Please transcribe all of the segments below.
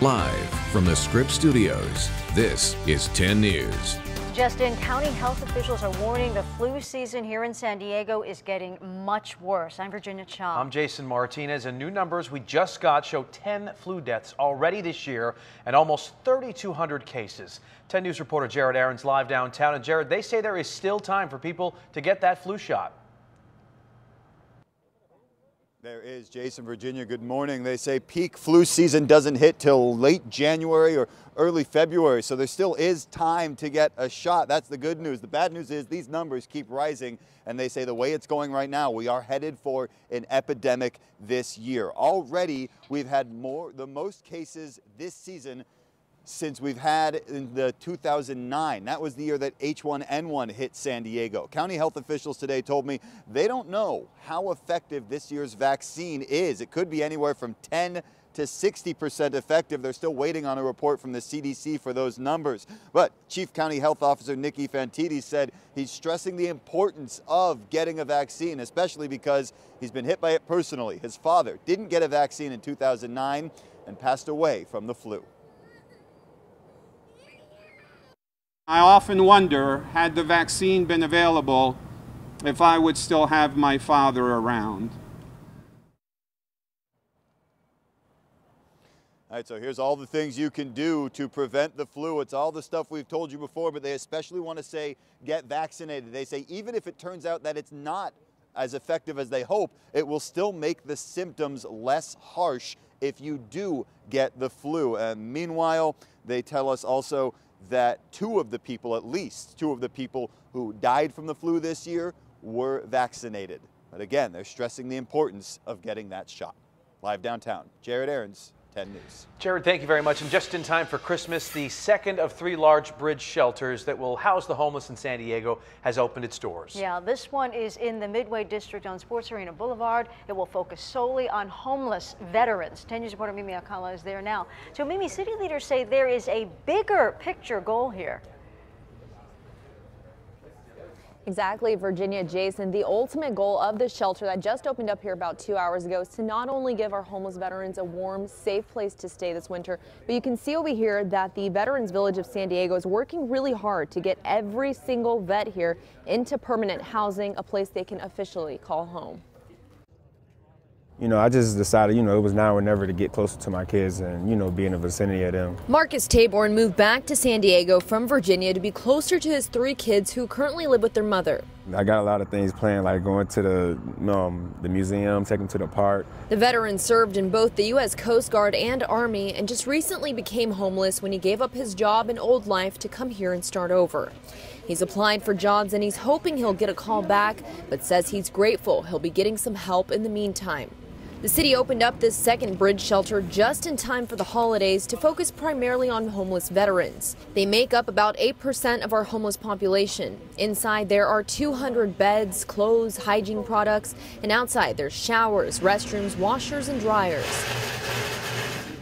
Live from the Scripps Studios, this is 10 News. Justin, county health officials are warning the flu season here in San Diego is getting much worse. I'm Virginia Cha. I'm Jason Martinez, and new numbers we just got show 10 flu deaths already this year and almost 3,200 cases. 10 News reporter Jared Aarons live downtown. And Jared, they say there is still time for people to get that flu shot. There is Jason, Virginia. Good morning. They say peak flu season doesn't hit till late January or early February, so there still is time to get a shot. That's the good news. The bad news is these numbers keep rising, and they say the way it's going right now, we are headed for an epidemic this year. Already, we've had the most cases this season since we've had in the 2009. That was the year that H1N1 hit San Diego. County health officials today told me they don't know how effective this year's vaccine is. It could be anywhere from 10 to 60% effective. They're still waiting on a report from the CDC for those numbers. But Chief County Health Officer Nikki Fantidi said he's stressing the importance of getting a vaccine, especially because he's been hit by it personally. His father didn't get a vaccine in 2009 and passed away from the flu. I often wonder, had the vaccine been available, if I would still have my father around. All right, so here's all the things you can do to prevent the flu. It's all the stuff we've told you before, but they especially want to say get vaccinated. They say even if it turns out that it's not as effective as they hope, it will still make the symptoms less harsh if you do get the flu. And meanwhile, they tell us also that at least two of the people who died from the flu this year were vaccinated. But again, they're stressing the importance of getting that shot. Live downtown, Jared Aarons, 10 News. Jared, thank you very much. And just in time for Christmas, the second of 3 large bridge shelters that will house the homeless in San Diego has opened its doors. Yeah, this one is in the Midway District on Sports Arena Boulevard. It will focus solely on homeless veterans. 10 News reporter Mimi Alcala is there now. So Mimi, city leaders say there is a bigger picture goal here. Exactly, Virginia, Jason. The ultimate goal of the shelter that just opened up here about 2 hours ago is to not only give our homeless veterans a warm, safe place to stay this winter, but you can see over here that the Veterans Village of San Diego is working really hard to get every single vet here into permanent housing, a place they can officially call home. You know, I just decided, it was now or never to get closer to my kids and, be in the vicinity of them. Marcus Taborn moved back to San Diego from Virginia to be closer to his 3 kids who currently live with their mother. I got a lot of things planned, like going to the museum, taking them to the park. The veteran served in both the U.S. Coast Guard and Army and just recently became homeless when he gave up his job and old life to come here and start over. He's applied for jobs and he's hoping he'll get a call back, but says he's grateful he'll be getting some help in the meantime. The city opened up this second bridge shelter just in time for the holidays to focus primarily on homeless veterans. They make up about 8% of our homeless population. Inside there are 200 beds, clothes, hygiene products, and outside there's showers, restrooms, washers, and dryers.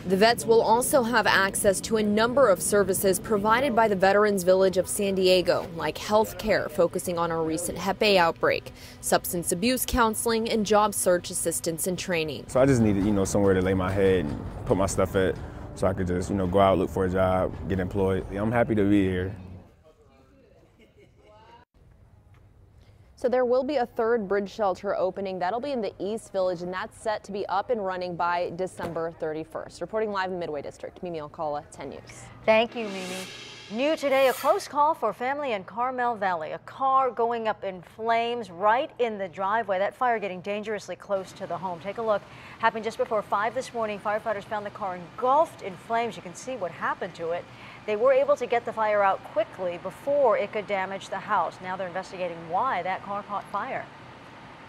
The vets will also have access to a number of services provided by the Veterans Village of San Diego, like health care, focusing on our recent Hep A outbreak, substance abuse counseling, and job search assistance and training. So I just needed, somewhere to lay my head and put my stuff at so I could just, go out, look for a job, get employed. I'm happy to be here. So there will be a third bridge shelter opening. That'll be in the East Village, and that's set to be up and running by December 31st. Reporting live in Midway District, Mimi Alcala, 10 News. Thank you, Mimi. New today, a close call for a family in Carmel Valley. A car going up in flames right in the driveway. That fire getting dangerously close to the home. Take a look. Happened just before 5 this morning. Firefighters found the car engulfed in flames. You can see what happened to it. They were able to get the fire out quickly before it could damage the house. Now they're investigating why that car caught fire.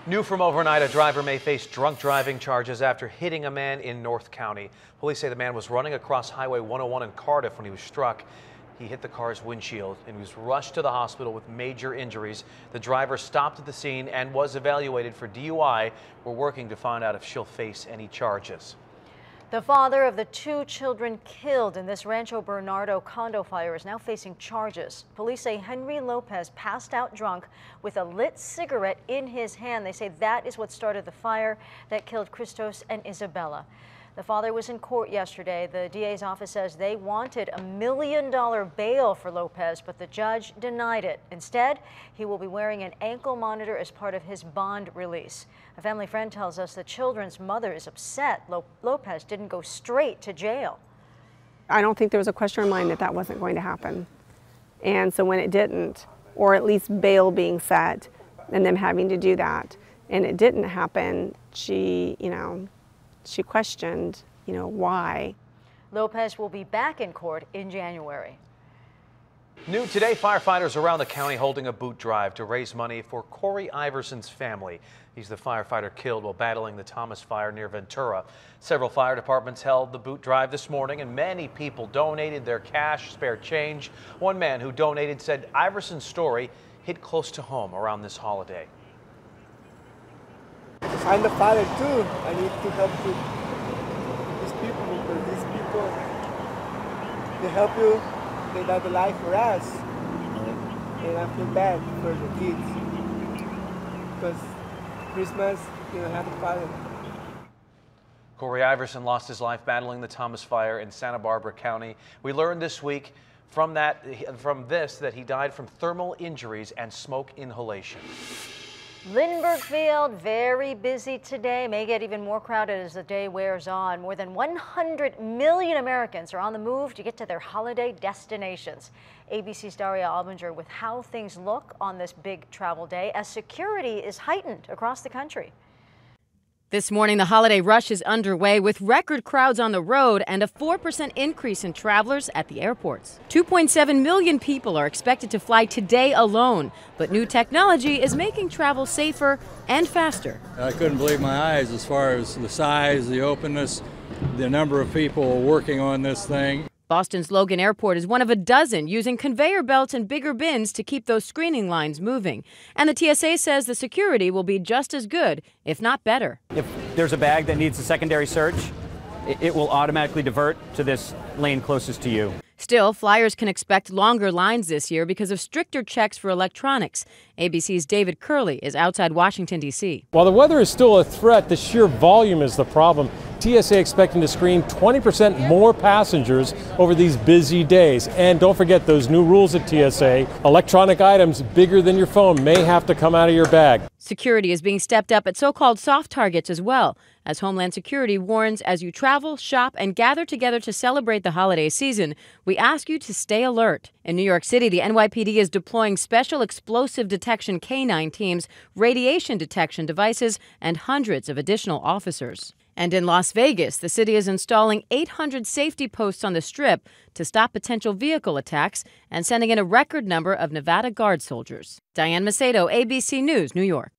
New from overnight, a driver may face drunk driving charges after hitting a man in North County. Police say the man was running across Highway 101 in Cardiff when he was struck. He hit the car's windshield and was rushed to the hospital with major injuries. The driver stopped at the scene and was evaluated for DUI. We're working to find out if she'll face any charges. The father of the 2 children killed in this Rancho Bernardo condo fire is now facing charges. Police say Henry Lopez passed out drunk with a lit cigarette in his hand. They say that is what started the fire that killed Christos and Isabella. The father was in court yesterday. The DA's office says they wanted a $1 million bail for Lopez, but the judge denied it. Instead, he will be wearing an ankle monitor as part of his bond release. A family friend tells us the children's mother is upset Lopez didn't go straight to jail. I don't think there was a question in mind that that wasn't going to happen. And so when it didn't, or at least bail being set and them having to do that, and it didn't happen, she questioned, why. Lopez will be back in court in January. New today, firefighters around the county holding a boot drive to raise money for Corey Iverson's family. He's the firefighter killed while battling the Thomas Fire near Ventura. Several fire departments held the boot drive this morning, and many people donated their cash, spare change. One man who donated said Iverson's story hit close to home around this holiday. I'm the father too. I need to help these people because these people, they help you, they got the life for us. And I feel bad for the kids because Christmas, you don't have a father. Corey Iverson lost his life battling the Thomas Fire in Santa Barbara County. We learned this week from this that he died from thermal injuries and smoke inhalation. Lindbergh Field, very busy today, may get even more crowded as the day wears on. More than 100 million Americans are on the move to get to their holiday destinations. ABC's Daria Albinger with how things look on this big travel day as security is heightened across the country. This morning, the holiday rush is underway with record crowds on the road and a 4% increase in travelers at the airports. 2.7 million people are expected to fly today alone, but new technology is making travel safer and faster. I couldn't believe my eyes as far as the size, the openness, the number of people working on this thing. Boston's Logan Airport is one of a dozen using conveyor belts and bigger bins to keep those screening lines moving. And the TSA says the security will be just as good, if not better. If there's a bag that needs a secondary search, it will automatically divert to this lane closest to you. Still, flyers can expect longer lines this year because of stricter checks for electronics. ABC's David Curley is outside Washington, D.C. While the weather is still a threat, the sheer volume is the problem. TSA expecting to screen 20% more passengers over these busy days. And don't forget those new rules at TSA. Electronic items bigger than your phone may have to come out of your bag. Security is being stepped up at so-called soft targets as well, as Homeland Security warns as you travel, shop, and gather together to celebrate the holiday season, we ask you to stay alert. In New York City, the NYPD is deploying special explosive detection canine teams, radiation detection devices, and hundreds of additional officers. And in Las Vegas, the city is installing 800 safety posts on the Strip to stop potential vehicle attacks and sending in a record number of Nevada Guard soldiers. Diane Macedo, ABC News, New York.